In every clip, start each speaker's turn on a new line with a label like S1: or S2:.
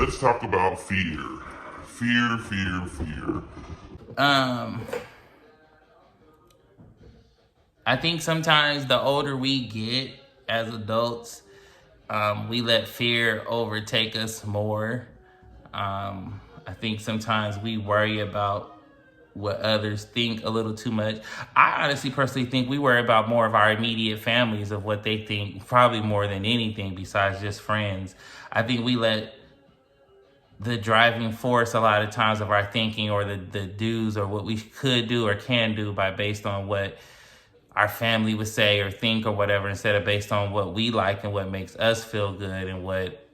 S1: let's talk about fear. Fear.
S2: I think sometimes the older we get as adults, we let fear overtake us more. I think sometimes we worry about what others think a little too much. I honestly personally think we worry about more of our immediate families, of what they think, probably more than anything besides just friends. I think we let the driving force a lot of times of our thinking, or the do's, or what we could do or can do, by based on what our family would say or think or whatever, instead of based on what we like and what makes us feel good, and what,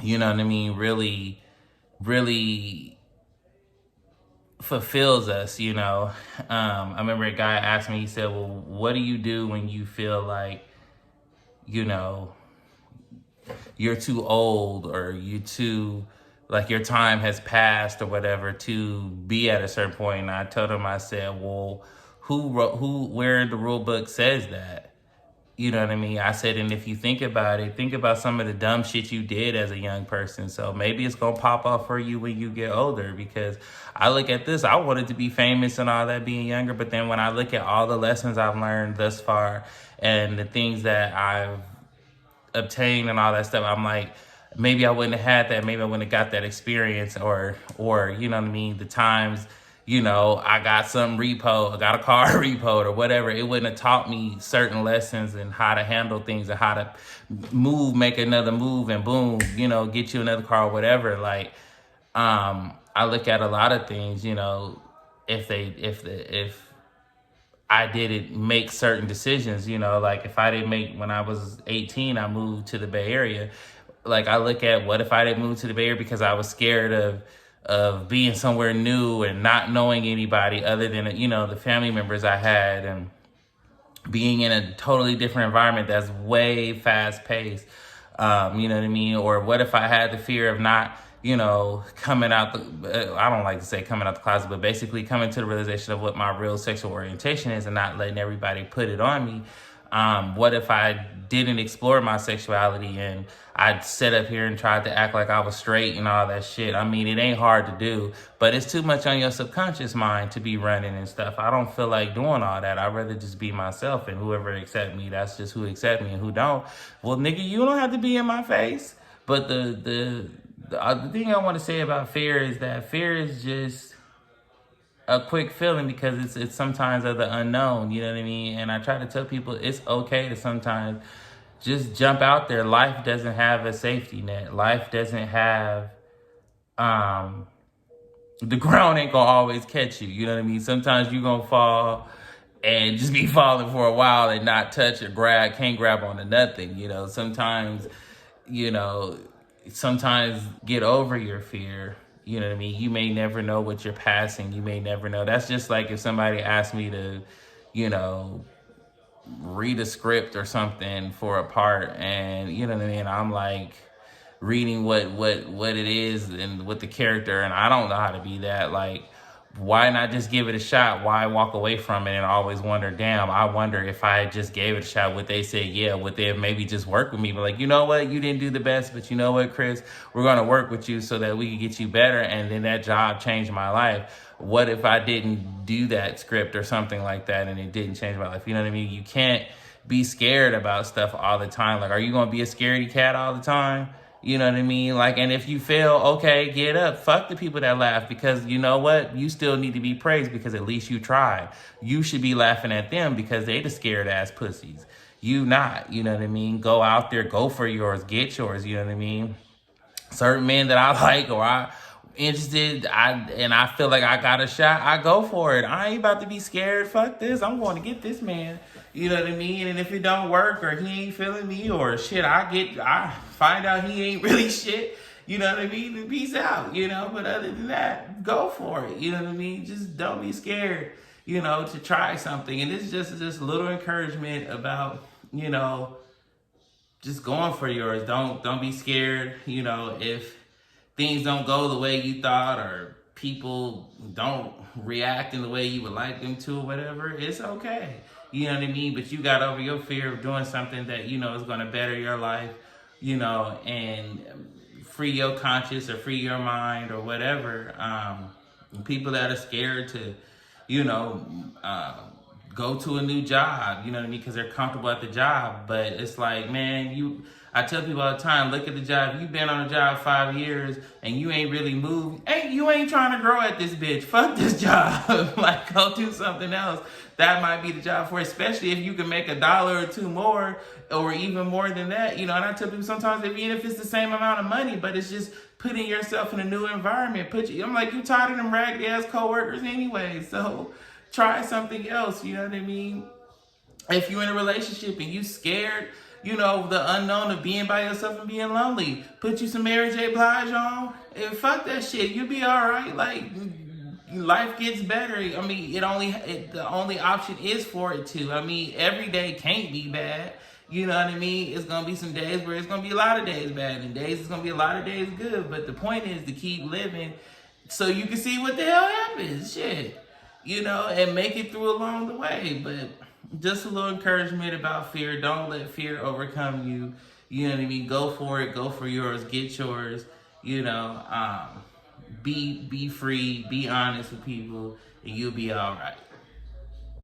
S2: you know what I mean, really fulfills us, you know. I remember a guy asked me, he said, well, what do you do when you feel like, you know, you're too old, or you too, like, your time has passed or whatever to be at a certain point? And I told him, I said, well, where the rule book says that? You know what I mean? I said, and if you think about it, think about some of the dumb shit you did as a young person. So maybe it's going to pop off for you when you get older. Because I look at this, I wanted to be famous and all that being younger. But then when I look at all the lessons I've learned thus far, and the things that I've obtained and all that stuff, I'm like, maybe I wouldn't have had that. Maybe I wouldn't have got that experience, or you know what I mean? The times, you know, I got some repo, I got a car repoed or whatever, it wouldn't have taught me certain lessons and how to handle things, and how to move, make another move, and boom, you know, get you another car or whatever. Like, I look at a lot of things, you know, if I didn't make certain decisions, you know, like if I didn't make, when I was 18, I moved to the Bay Area. Like, I look at, what if I didn't move to the Bay Area because I was scared of being somewhere new and not knowing anybody other than, you know, the family members I had, and being in a totally different environment that's way fast paced. You know what I mean? Or what if I had the fear of not, you know, coming out I don't like to say coming out the closet, but basically coming to the realization of what my real sexual orientation is, and not letting everybody put it on me. What if I didn't explore my sexuality, and I'd sit up here and tried to act like I was straight and all that shit? I mean, it ain't hard to do, but it's too much on your subconscious mind to be running and stuff. I don't feel like doing all that. I'd rather just be myself, and whoever accept me, that's just who accept me, and who don't, well, nigga, you don't have to be in my face. But the thing I want to say about fear is that fear is just a quick feeling, because it's sometimes of the unknown, you know what I mean? And I try to tell people it's okay to sometimes just jump out there. Life doesn't have a safety net. Life doesn't have, the ground ain't gonna always catch you, you know what I mean? Sometimes you gonna fall and just be falling for a while and not touch or can't grab onto nothing, you know? Sometimes, you know, get over your fear. You know what I mean? You may never know what you're passing. You may never know. That's just like if somebody asked me to, you know, read a script or something for a part, and you know what I mean, I'm like reading what it is and what the character, and I don't know how to be that. Like, why not just give it a shot? Why walk away from it and always wonder, damn, I wonder if I just gave it a shot, would they say yeah? Would they have maybe just work with me? But like, you know what? You didn't do the best, but you know what, Chris? We're going to work with you so that we can get you better. And then that job changed my life. What if I didn't do that script or something like that and it didn't change my life? You know what I mean? You can't be scared about stuff all the time. Like, are you going to be a scaredy cat all the time? You know what I mean? Like, and if you fail, okay, get up. Fuck the people that laugh, because you know what? You still need to be praised, because at least you tried. You should be laughing at them, because they the scared ass pussies. You not, you know what I mean? Go out there, go for yours, get yours, you know what I mean? Certain men that I like, or I interested, I feel like I got a shot, I go for it. I ain't about to be scared. Fuck this. I'm going to get this man. You know what I mean? And if it don't work, or he ain't feeling me, or shit, I find out he ain't really shit, you know what I mean? And peace out, you know? But other than that, go for it. You know what I mean? Just don't be scared, you know, to try something. And it's just a little encouragement about, you know, just going for yours. Don't be scared, you know, if things don't go the way you thought, or people don't react in the way you would like them to, or whatever. It's okay. You know what I mean? But you got over your fear of doing something that, you know, is going to better your life, you know, and free your conscience or free your mind or whatever. People that are scared to, you know, go to a new job, you know what I mean, because they're comfortable at the job. But it's like, man, I tell people all the time, look at the job. You've been on a job 5 years and you ain't really moved. You ain't trying to grow at this bitch. Fuck this job. Like, go do something else. That might be the job for, especially if you can make $1 or $2 more, or even more than that. You know, and I tell people sometimes, even if it's the same amount of money, but it's just putting yourself in a new environment. I'm like, you tired of them raggedy ass coworkers anyway, so try something else. You know what I mean? If you're in a relationship and you scared, you know, the unknown of being by yourself and being lonely, put you some Mary J. Blige on and fuck that shit. You'll be all right. Like, life gets better. I mean, the only option is for it to. I mean, every day can't be bad. You know what I mean? It's going to be some days where it's going to be a lot of days bad, and days it's going to be a lot of days good. But the point is to keep living so you can see what the hell happens. Shit. You know, and make it through along the way. But just a little encouragement about fear. Don't let fear overcome you. You know what I mean? Go for it. Go for yours. Get yours. You know, be free. Be honest with people, and you'll be all right.